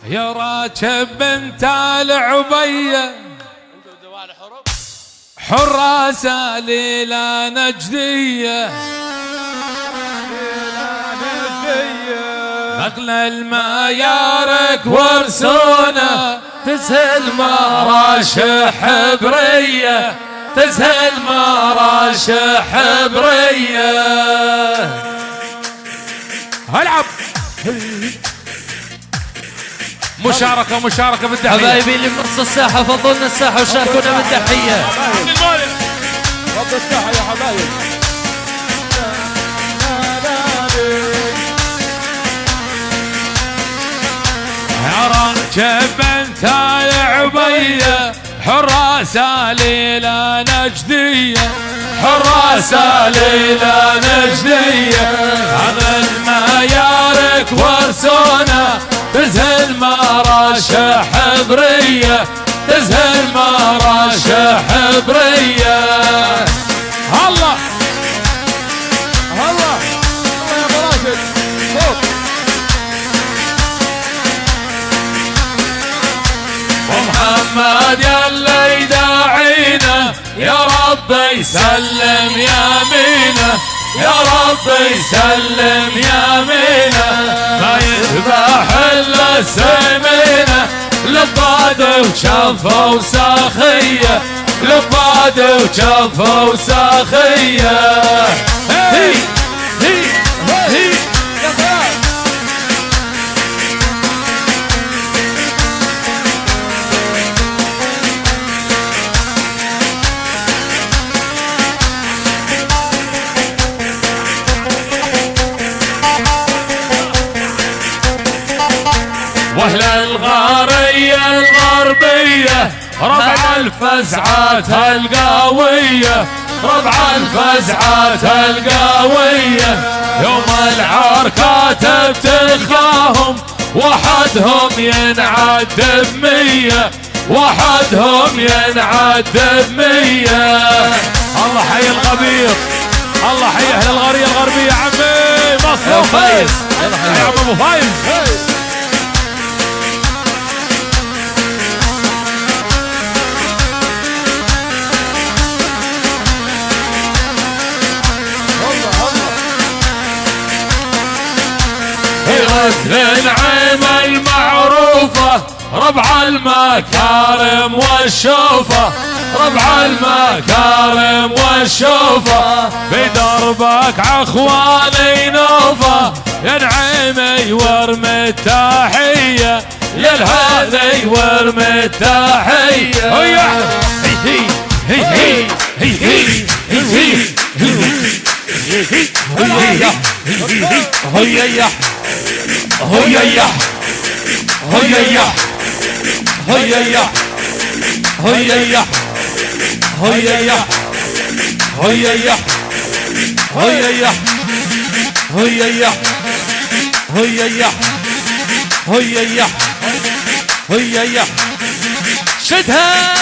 يا راكب بنت العبية حراسة ليلة نجدية أغلى الميارك ورسونا تسهل مراشح برية تسهل مراشح برية. العب مشاركة بالتحية حبايبي اللي بنص الساحة فضلنا الساحة وشاركونا بالتحية. فضل الساحة يا حبايب. يا راكب بنت العبية حراسة ليلة نجدية حراسة ليلة نجدية هذا الميارك ورسونا تزهل مراشح برية تزهل مراشح برية. الله الله يا ابو راشد ومحمد يلي داعينا يا رب يسلم يمينه يا رب يسلم يمينه ما يذبح الا سمينه لباد وشفه وساخيه لباد وشفه وساخيه. هي هي هي يا فراس واهل الغارية الغربية ربع الفزعات القوية ربع الفزعات القوية يوم العركات بتلقاهم وحدهم ينعد بمية وحدهم ينعد بمية. الله حي الغبير الله حي اهل الغارية الغربية عمي مصر يا فايز يا عم ابو فايز. النعيم المعروفة ربع المكارم والشوفة ربع المكارم والشوفة بدربك عخواني نوفة يا نعيمي ورمي التحية للهذي ورمي التحية. هيا هي هي هي هي هي هي هيا هيا هيا هيا هيا هيا هيا هيا هيا هيا هيا شدها.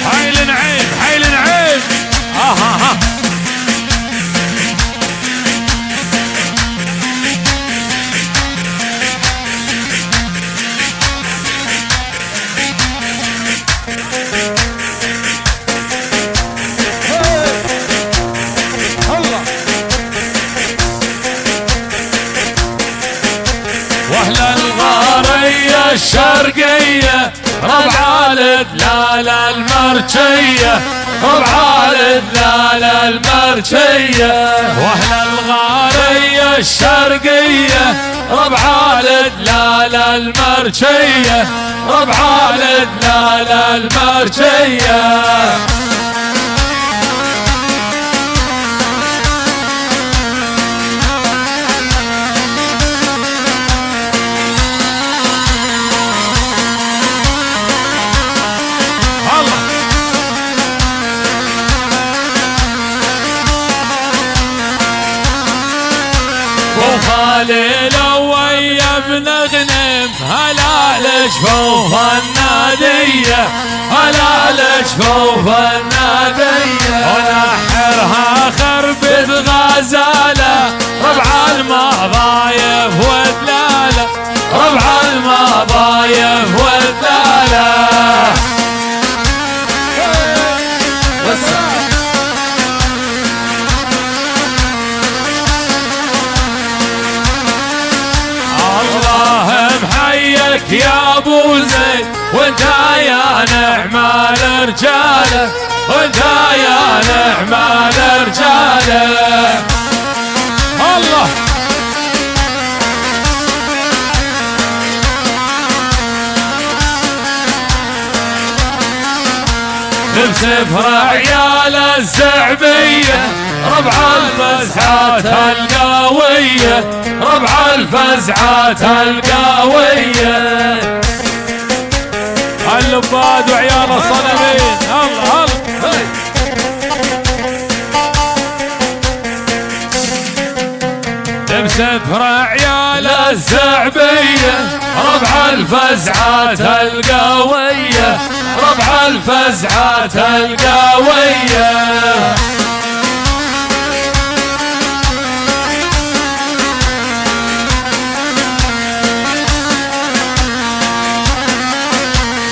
هاي النعيم هاي النعيم ها واهل الغارية الشرقية ربع الدلال المرجية ربع الدلال المرجية واهل الغارية الشرقية ربع الدلال المرجية ربع الدلال المرجية. خليل ويا بنغنم هلا لجفوف النادية هلا لجفوف النادية ونحرها المضايف ودلالة، ربع المضايف ودلالة. الله محيك يا ابو زيد، وانت يا نعم الرجاله، وانت يا نعم الرجاله. الله بسفر عيال الزعبية، ربع الفزعات القوية، ربع الفزعات القوية. اللباد وعيال الصنمين. الله الله بسفر عيال الزعبية، ربع الفزعات القوية، ربع الفزعات القوية.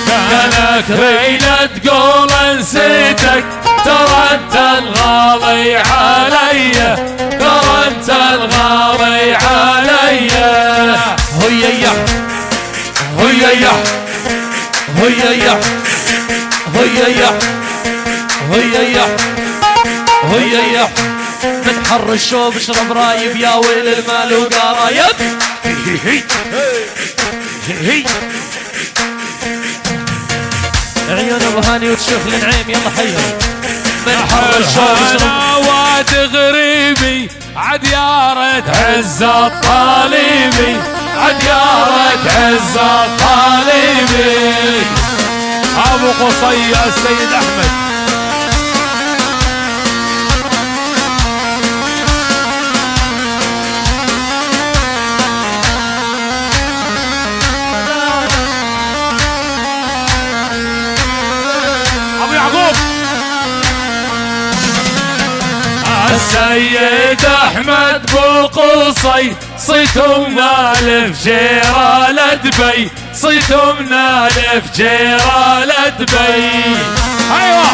كانك رينا تقول نسيتك، ترى انت الغالي علي، ترى انت الغالي علي. هيا هيا هيا هيا هيا هيا من حر الشوب اشرب رايب، يا ويل المال وقرايب. عيون ابو هاني وتشوف النعيم، يلا حيهم. من حر الشوب اشرب واد غريبي، عديارة عز الطالبي، عديارة عز الطالبي. ابو قصي السيد احمد. ابو يعقوب السيد احمد بو قصي، صيتم نالف جيران دبي، صيتم نالف جيران دبي. ايوه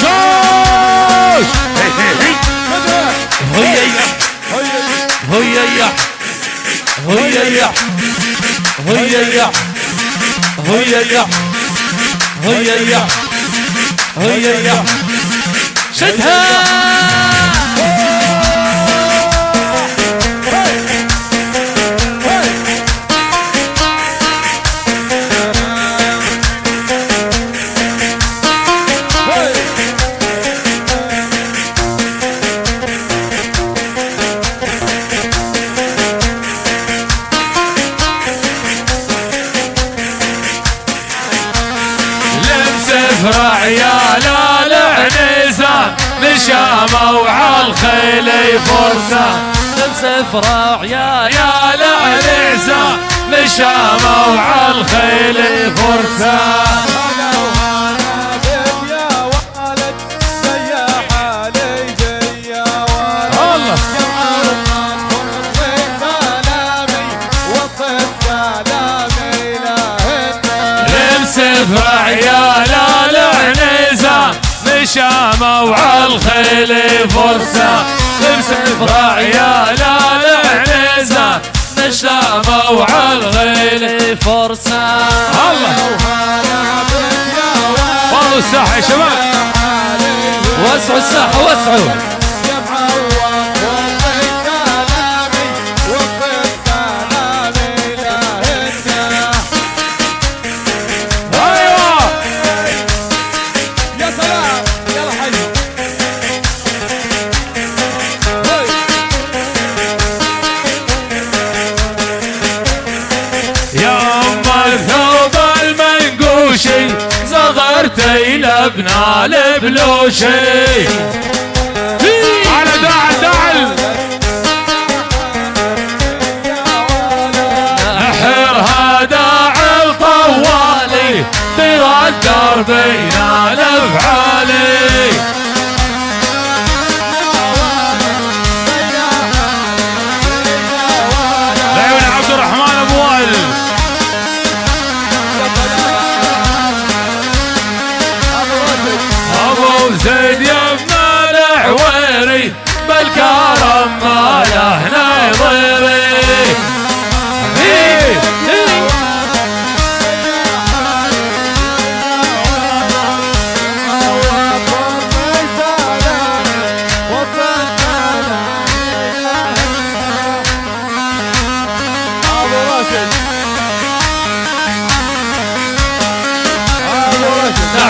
شوش هيا هيا هيا هيا هيا هيا هيا شدها. عيال العنزان مشاموا عالخيل فرسان، مسافرة عيال العنزان مشاموا عالخيل فرسان. عيال العنزان مشاموا عالخيل فرسان، مسافر عيال العنزان مشاموا عالخيل فرسان. الله والله الساحة يا شباب، وسعوا الساحة وسعوا. زغرتي لبنا البلوشي. على داعل نحرها داعل طوالي، تردر بين الافعالي.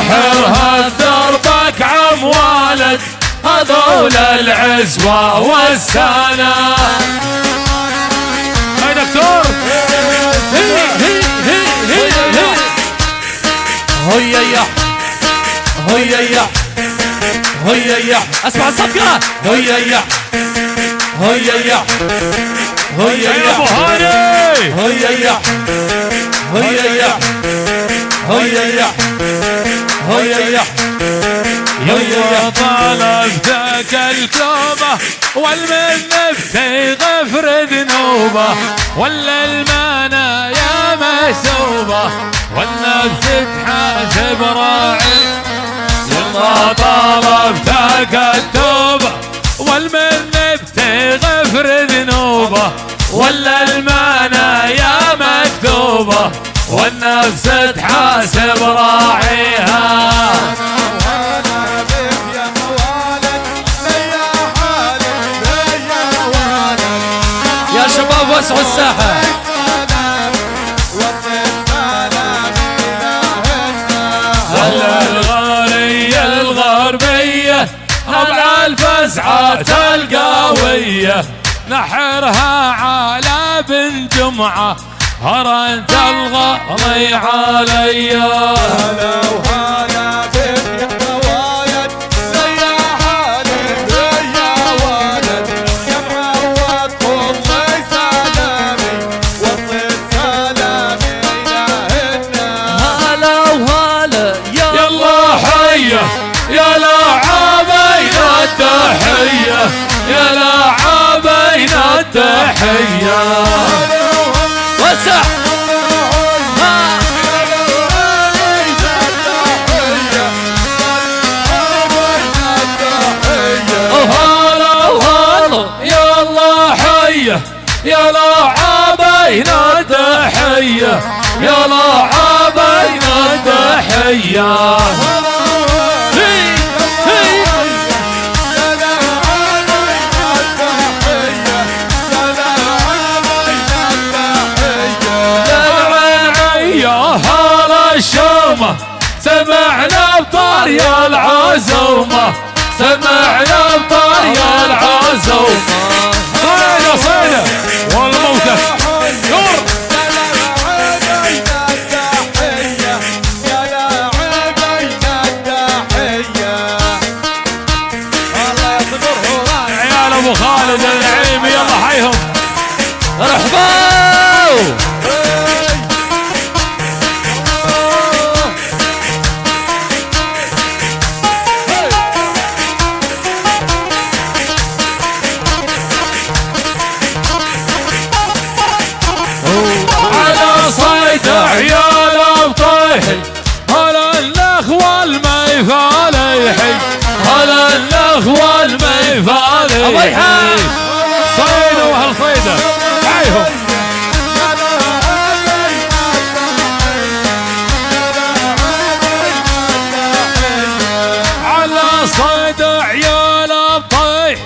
نحرها دربك عم والد هذول العزوة والسنة. هاي دكتور هيا هيا هيا اسمع الصفقة. هيا هيا يا ابو هاني هيا هيا هيا يلا طالب ذاك الكوبة والمن غفر ذنوبه ولا المانا يا مسوبة والنفس تحاسب راعي. يلا طالب ذاك التوبة والمن غفر ذنوبه ولا المانا يا مكتوبة والنفس تحاسب راعيها. يا شباب وسعوا الساحة. الغارية الغربية نبع الفزعات القوية نحرها على بن جمعة هرنت الغري عليا. هلا وهلا بك يا ولد يا حالد يا ولد يا معود كل سلامي وصل سلامي لهنا. هلا وهلا يلا حية يا لاعبين التحية يا لاعبين التحية. وسع يا لاعبين التحية يا لاعبين التحية. يا هلا الشومة سمعنا بطاريا العزومة سمعنا بطاريا العزومة. صيدة صيدة والموتى نور عيال ابو خالد النعيمي يلا حيهم مرحبا. عيال ابطيحي هلا الاخوة الميفاليحي هلا الاخوة الميفاليحي. صيدة واهل صيدة حيهم على صيدة عيال ابطيحي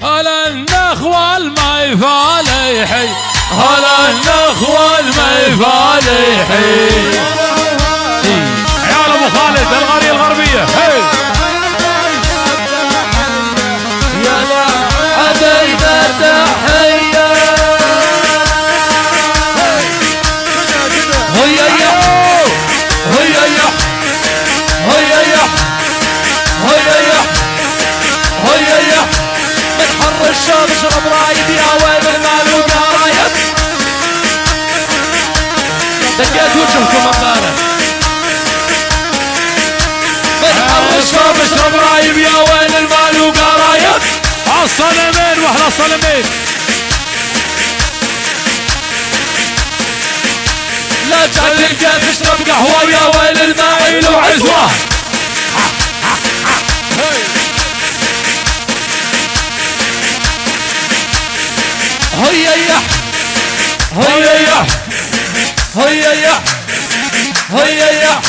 هلا الاخوة الميفاليحي هلا الاخوة الميفاليحي. عيال ابو خالد القرية الغربية يا لاعبين التحية. هيا هيا هيا من حر الشام اشرب رايد يا ويل المال وقرايب. دقيت وجهكم امبارح. من حر الشام اشرب رايب يا ويل المال وقرايب. الصنمين واحنا الصنمين لا تلقى تشرب قهوة يا ويل المايل وعزوة. هيا هيا هيا هيا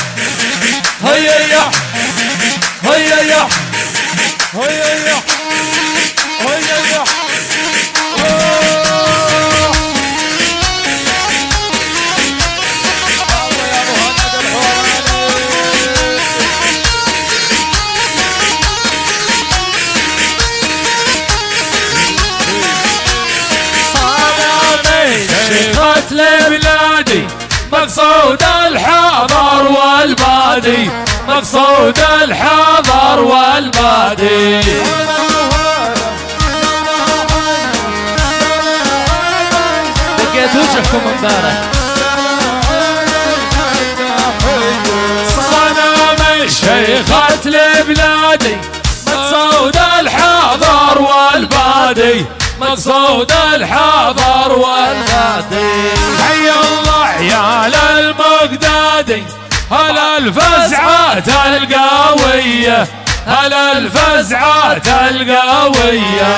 هيا هيا لبلادي مقصود الحضر والبادي مقصود الحضر والبادي لقيت وجهكم امبارح صنم شيخة لبلادي مقصود الحضر والبادي مقصود الحضر والبادي حي الله عيال المقدادي هلا الفزعات القوية هلا الفزعات القوية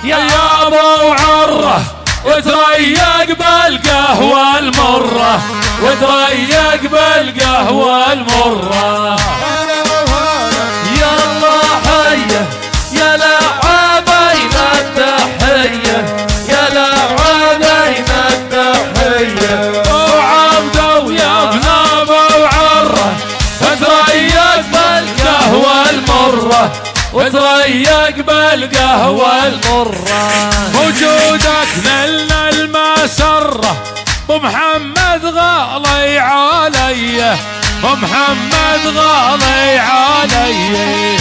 يا ابو عره وتريق بالقهوه المره وتريق بالقهوه المره يلا حيه يا لاعبين التحيه يا لاعبين التحيه ابو عبده ويا ابن ابو عره وتريق بالقهوه المره وتريق بالقهوة المرة وجودك نلنا المسرة ومحمد غالي علي ومحمد غالي علي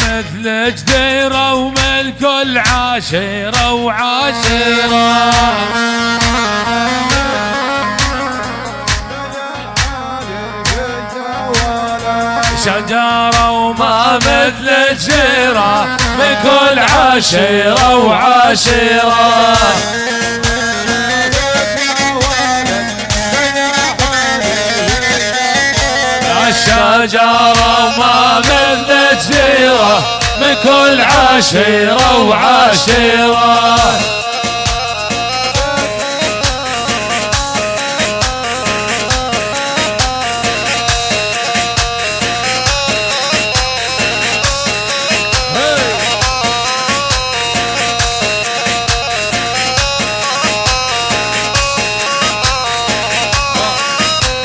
مثل جديرة ومن كل عشيرة وعشيرة شجرة وما مثل جديرة من كل عشيرة وعشيرة الشجرة وما مثل جديرة من كل عشيرة وعشيرة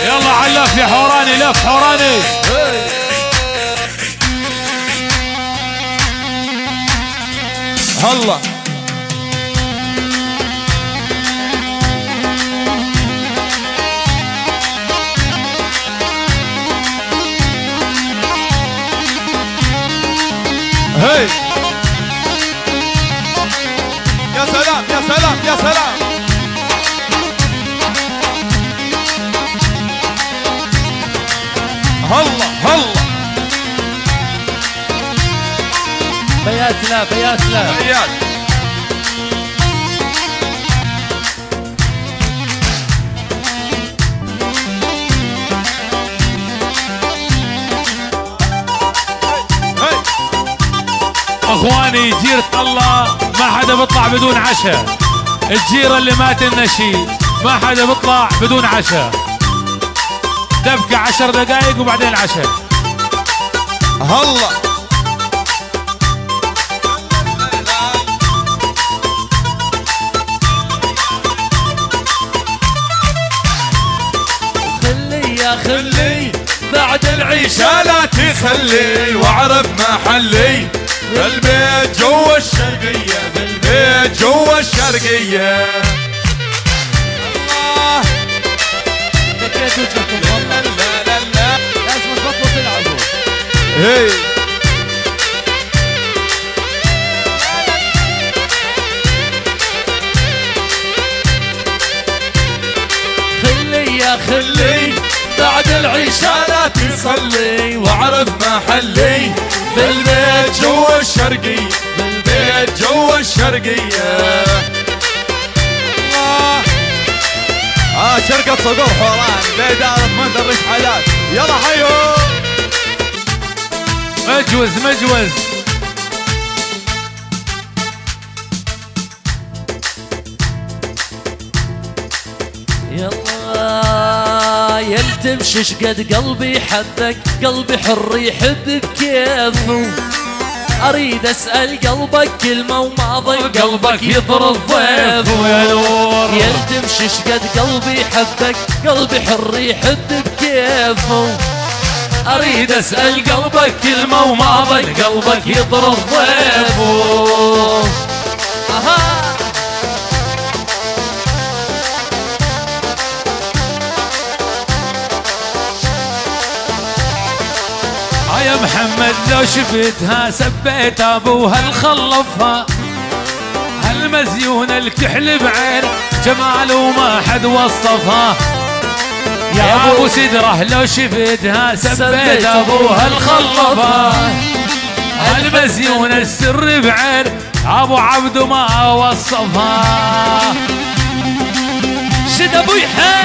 يلا علف يا حوراني لف حوراني هلا هي يا سلام يا سلام يا سلام هلا هلا بيات لا بيات لا بيات اخواني جيرة الله ما حدا بيطلع بدون عشاء. الجيرة اللي ما تنشي ما حدا بيطلع بدون عشاء. دبكة 10 دقايق وبعدين عشاء. هلا خلي يا خلي بعد العشاء لا تخلي واعرف محلي بالبيت جوا الشرقية، بالبيت جوا الشرقية. الله فكيت وجهكم والله. لا لا لا لازم تبطلوا تلعبوا. هي خلي يا خلي بعد العشاء لا تصلي واعرف محلي بالبيت جوا الشرقية، بالبيت جوا الشرقية. الله شرقة صقور حوران بإدارة منذر رشحالات. يلا حيو مجوز مجوز. يلا يلتمشش قد قلبي حبك، قلبي حر يحب بكيفه. اريد اسأل قلبك كلمة وما ضل قلبك يطرد ضيفه. يا نور يلتمشش قد قلبي حبك، قلبي حر يحب بكيفه. اريد اسأل قلبك كلمة وما ضل قلبك يطرد ضيفه. يا محمد لو شفتها سبيت ابوها الخلفها. هالمزيونة الكحل بعين جمال وما حد وصفها. يا ابو سدره لو شفتها سبيت ابوها الخلفها. هالمزيونة السر بعين ابو عبد ما وصفها. شد ابوي حال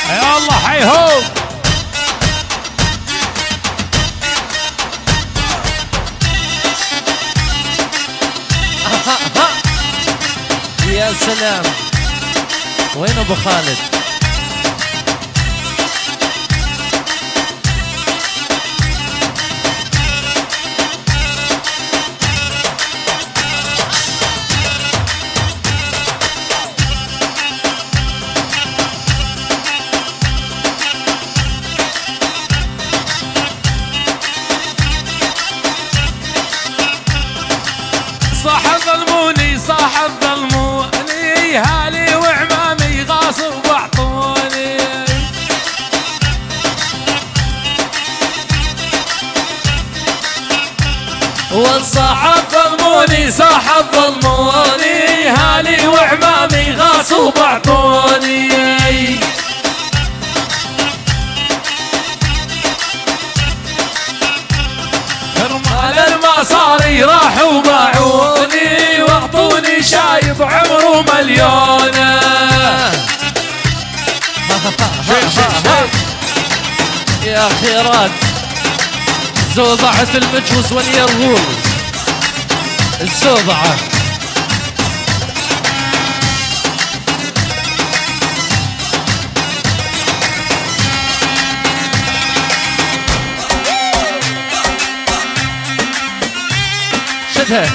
يلا حي هو. يا سلام. وين ابو خالد؟ صاح ظلموني صاح ظلموني هالي وعمامي غاصب واعطوني. والصاح ظلموني صاح ظلموني هالي وعمامي غاصوا بعطوني. كرمال المصاري راحوا باعوني واعطوني شايب عمره مليون. يا خيرات زوضعة المجوز واليرغول. الزوضعة شدها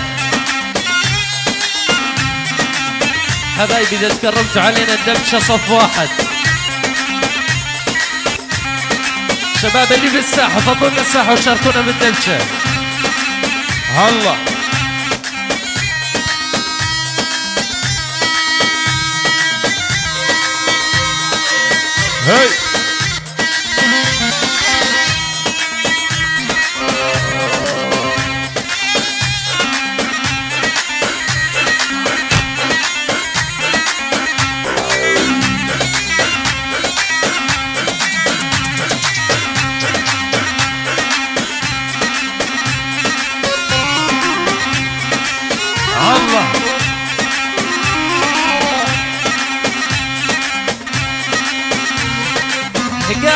حبايبي. اذا تكرمتوا علينا الدبشة صف واحد. شباب اللي في الساحة فضلوا الساحة وشاركونا بالدبشة. هلا هي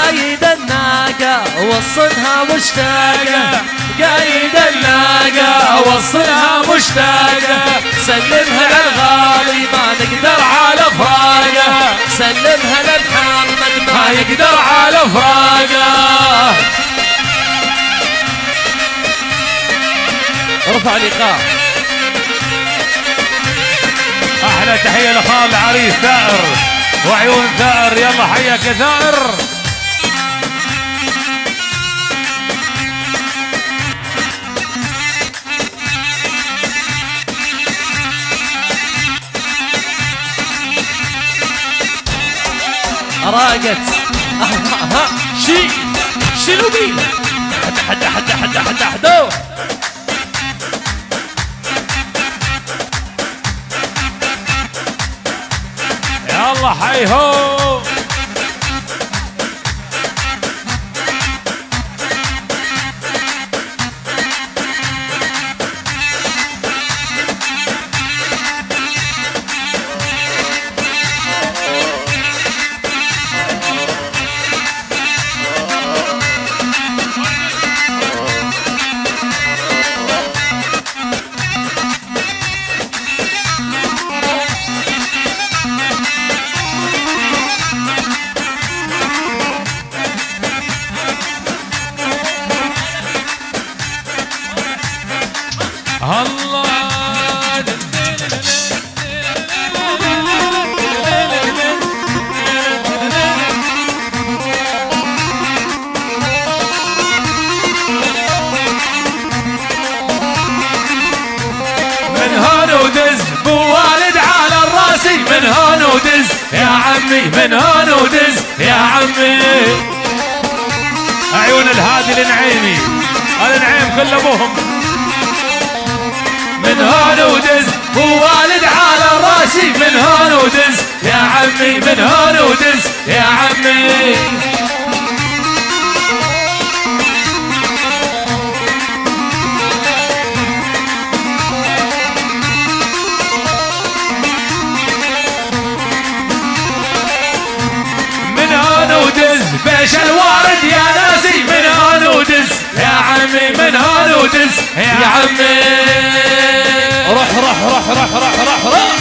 قايد الناقة وصلها مشتاقة، قايد الناقة وصلها مشتاقة، سلمها للغالي ما نقدر على فراقه، سلمها لمحمد ما يقدر على فراقه. ارفع لقاء. احلى تحيه لخال العريس ثائر وعيون ثائر، يلا حياك يا ثائر. راقت شيلوا بينا حدا يلا حي هو. من هون ودز يا عمي، من هون ودز يا عمي. عيون الهادي النعيمي، النعيم كل ابوهم. من هون ودز ووالد على راسي، من هون ودز يا عمي، من هون ودز يا عمي. بيش الوارد يا ناسي، من هون ودز يا عمي، من هون ودز يا عمي. روح روح روح روح روح روح روح.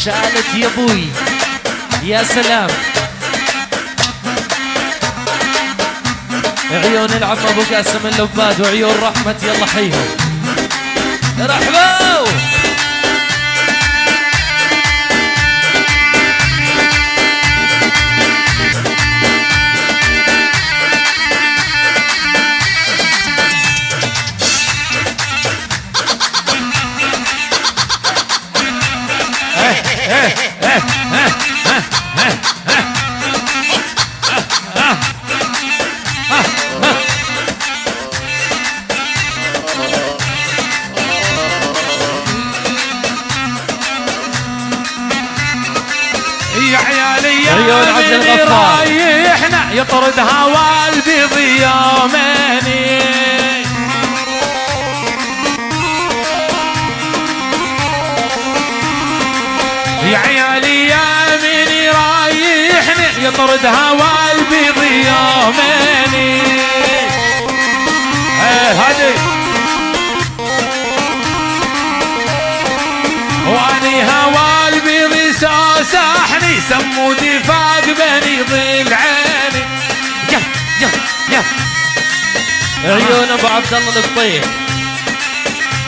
شالت يا ابوي يا سلام. عيون العم ابو قاسم اللباد وعيون رحمة، يلا حيهم رحبوا. يا عيالي يا عيون عبد الغفار رايحنا يطرد هوا البيض يوميني. يا عيالي يا مني رايحني يطرد هوا البيض يوميني. هادي واني هوا البيض ساسحني، سمودي فاق بني ضل عيني. يا يا يا عيون ابو عبد الله الطيب.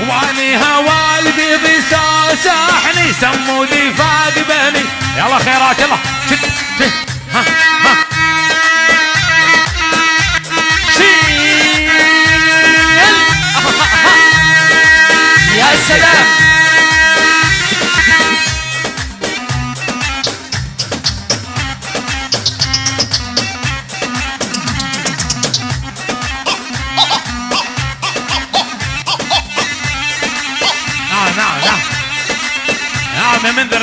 واني هوا البيض ساسحني، سمودي فاق بني. يلا خيرات يلا شد شد ها ها شيل. يا سلام. نعم منذر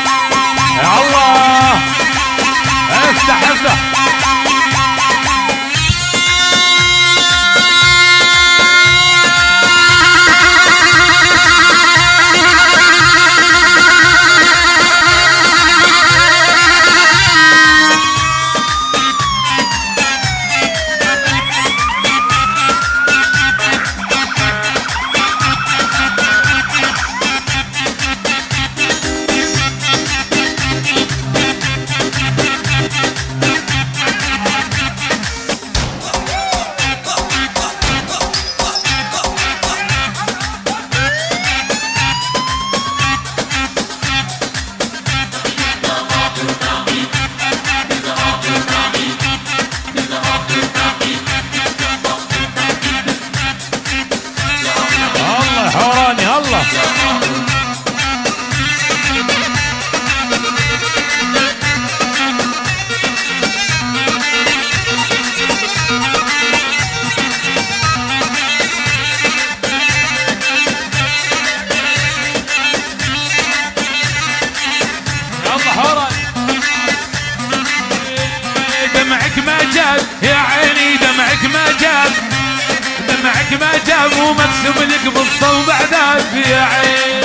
دمعك ما جاب ومكسوم لك بالصوب عذاب يا عيني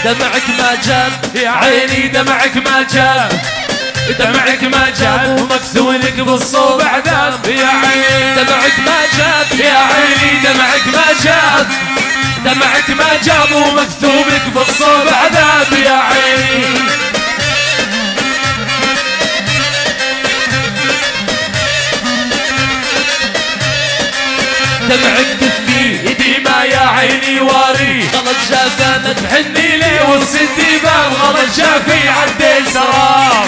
دمعك ما جاب يا عيني دمعك ما جاب دمعك ما جاب ومكسوم لك بالصوب عذاب يا عيني دمعك ما جاب يا عيني دمعك ما جاب دمعك ما جاب ومكتوب لك بالصوب عذاب يا عيني دمعك تفي يدي ما يا عيني واري غلط جافة ما تحني لي والسدي باب غلط شافي عدي سراب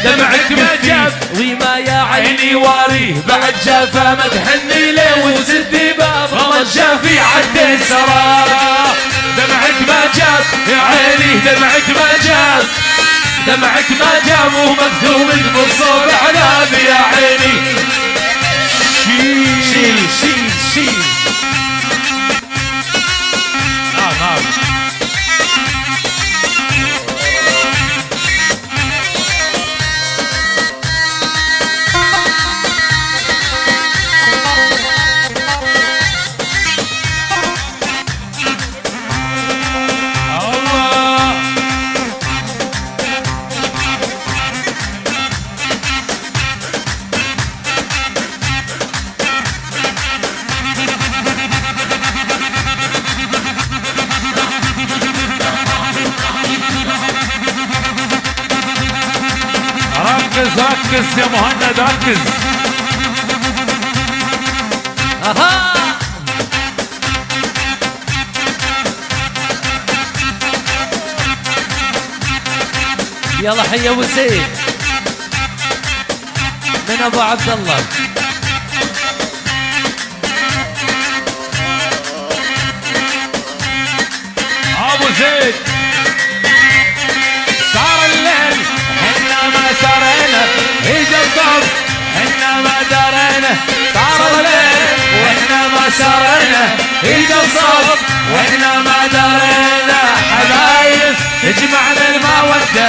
دمعك ما جاب وما يا عيني واري بعد جافة ما تحني لي والسدي باب غلط شافي عدي سراب دمعك ما جاب يا عيني دمعك ما جاب دمعك ما جاب ومكتوب بالصوب عذاب يا عيني شيل شيل شيل نعم ركز يا مهند ركز اها يلا حي ابو زيد من ابو عبد الله ابو زيد صار الليل احنا ما سرينا اجا الصبح احنا ما درينا صار الليل واحنا ما سرينا اجا الصبح واحنا ما درينا حبايب تجمعنا المودة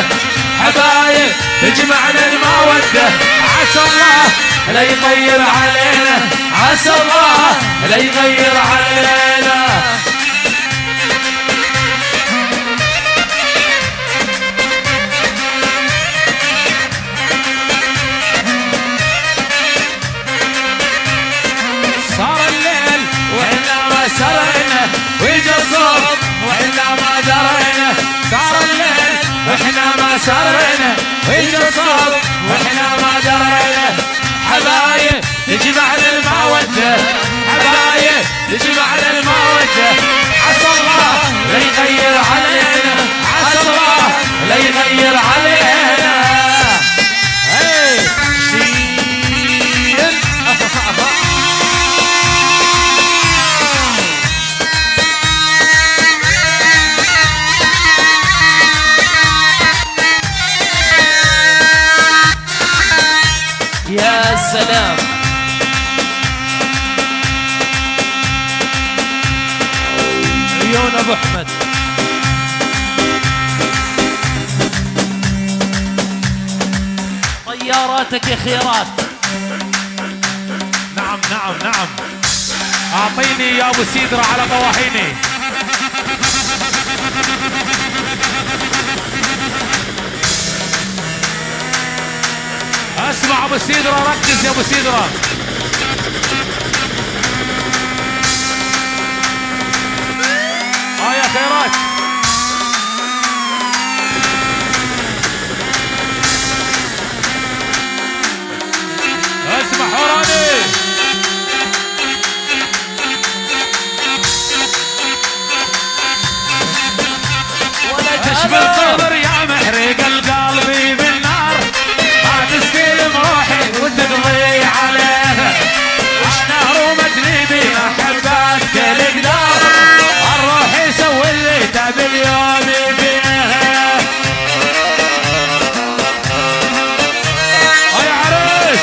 حبايب تجمعنا المودة عسى الله لا يغير علينا عسى الله لا يغير علينا صار الليل وإحنا ما سرينا ويجا الصبح وإحنا ما درينا صار الليل وإحنا ما سرينا ويجا الصبح وإحنا ما درينا حبايب تجمعنا المودة حبايب تجمعنا المودة عسى الله لا يغير علينا عسى الله لا يغير علينا هي شيل يا سلام عيون ابو احمد طياراتك يا خيرات نعم نعم نعم اعطيني يا ابو سيدرة على طواحيني اسمع ابو سيدرة ركز يا ابو سيدرة يا خيرات اسمع حوراني ولا تشبه القبر يا محرق القلب بالنار ما تستلم روحي وتقضي عليها وش نهر ومدري بما حباتك القدار الروح يسوي اللي تاب اليوم فيها يا عريس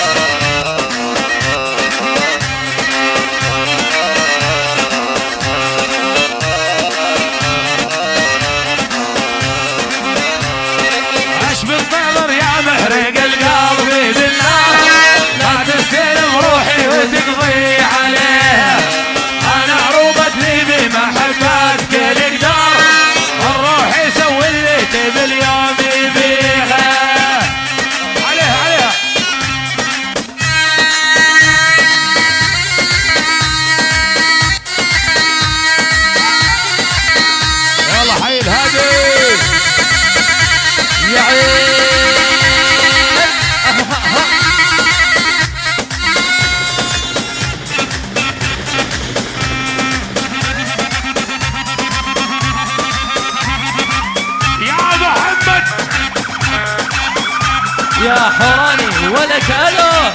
يا حوراني ولك الو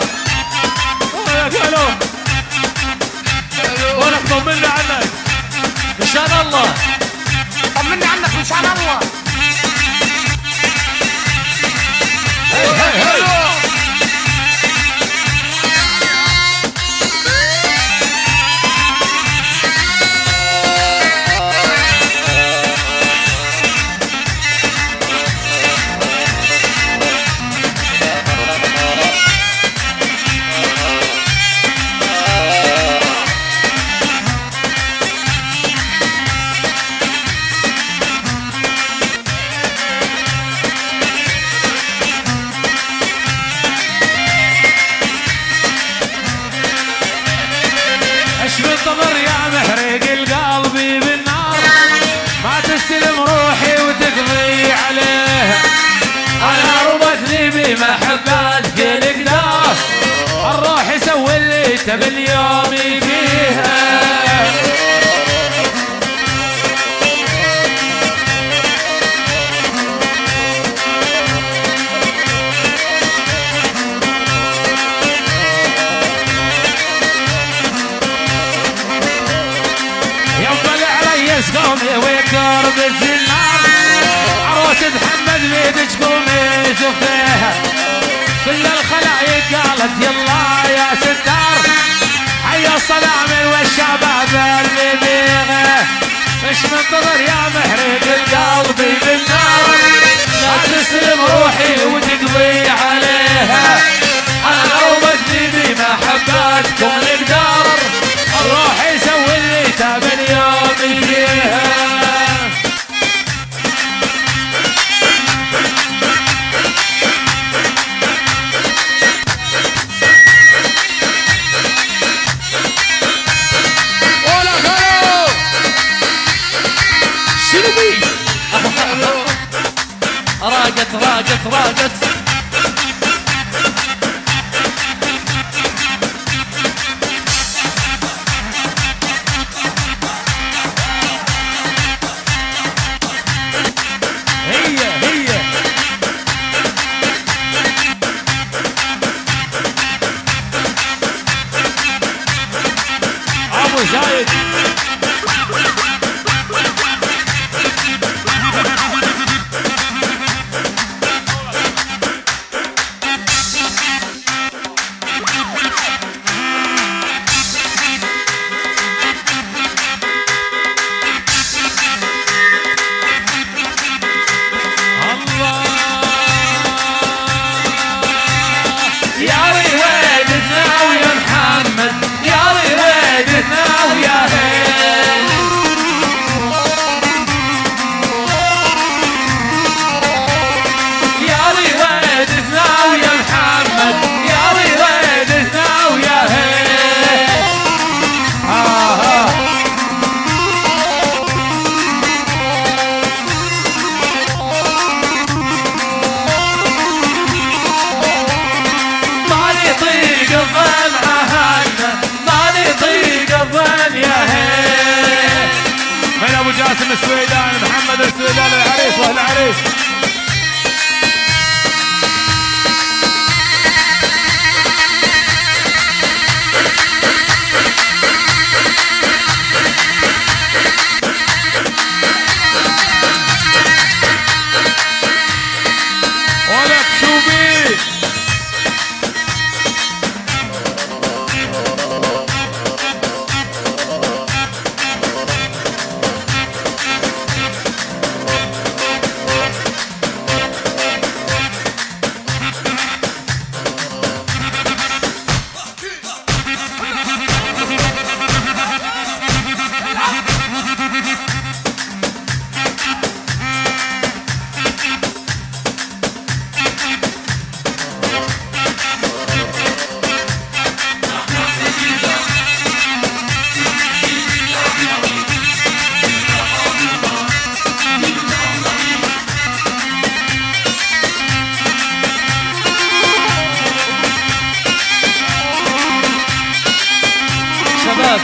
ولك الو ولك طمنا عنك مشان الله طمني عنك مشان الله. هي هي هي بالطبر يا محرق القلب بالنار ما تستلم روحي وتقضي عليها انا ربطني بمحبتك القدار الروح يسوي اللي تبي اليوم فيها قومي ويكر بالزنار عروسة محمد بيدك قومي شوفيها كل الخلايق قالت يلا يا ستار حي الصنامي والشباب اللي بيغه مش منتظر يا محرق القلب بالنار لا تسلم روحي وتقضي عليها انا لو بدي بمحبتكم القدار الروح يسوي اللي تاب اليوم فيها ولا غيره شنو بي راقت زايد جاسم السويداني محمد السويداني العريس واهل العريس ولك شو بيه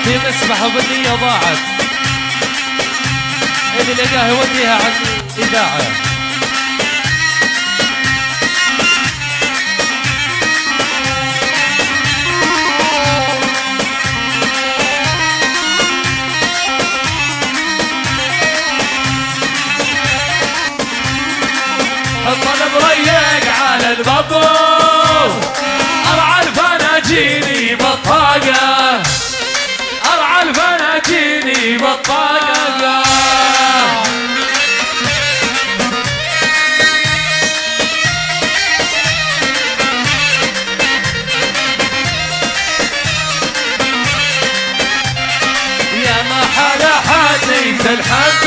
في مسبحة وبالنية ضاعت اللي لقاها يوديها عن الإذاعة بريق على البابو ارعى الفناجيني بطاقة ارعى الفناجيني بطاقة يا ما حدا حديث الحب